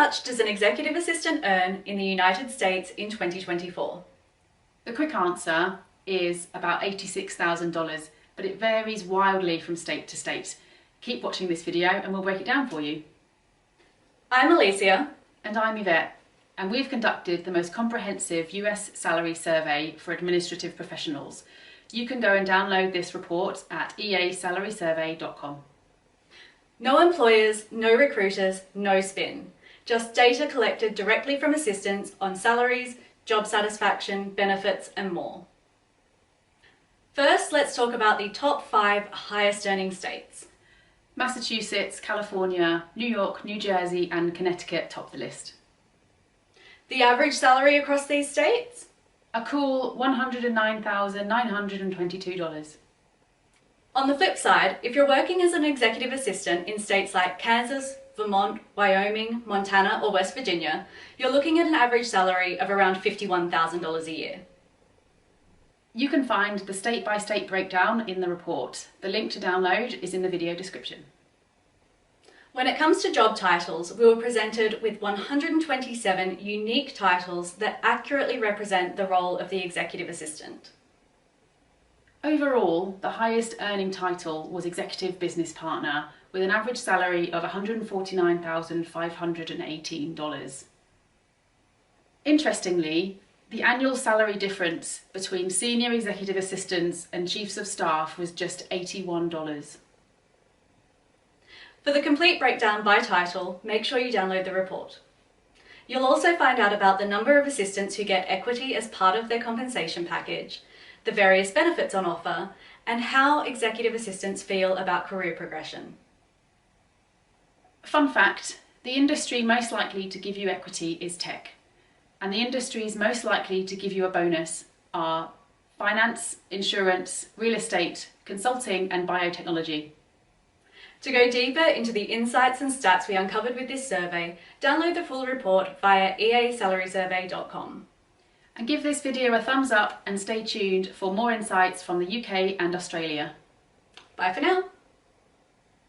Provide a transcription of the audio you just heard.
much does an executive assistant earn in the United States in 2024? The quick answer is about $86,000, but it varies wildly from state to state. Keep watching this video and we'll break it down for you. I'm Alicia. And I'm Yvette, and we've conducted the most comprehensive US salary survey for administrative professionals. You can go and download this report at easalarysurvey.com. No employers, no recruiters, no spin. Just data collected directly from assistants on salaries, job satisfaction, benefits, and more. First, let's talk about the top 5 highest earning states. Massachusetts, California, New York, New Jersey, and Connecticut top the list. The average salary across these states? A cool $109,922. On the flip side, if you're working as an executive assistant in states like Kansas, Vermont, Wyoming, Montana, or West Virginia, you're looking at an average salary of around $51,000 a year. You can find the state-by-state breakdown in the report. The link to download is in the video description. When it comes to job titles, we were presented with 127 unique titles that accurately represent the role of the executive assistant. Overall, the highest earning title was Executive Business Partner, with an average salary of $149,518. Interestingly, the annual salary difference between senior executive assistants and chiefs of staff was just $81. For the complete breakdown by title, make sure you download the report. You'll also find out about the number of assistants who get equity as part of their compensation package, the various benefits on offer, and how executive assistants feel about career progression. Fun fact, the industry most likely to give you equity is tech, and the industries most likely to give you a bonus are finance, insurance, real estate, consulting, and biotechnology. To go deeper into the insights and stats we uncovered with this survey, download the full report via easalarysurvey.com. And give this video a thumbs up and stay tuned for more insights from the UK and Australia. Bye for now.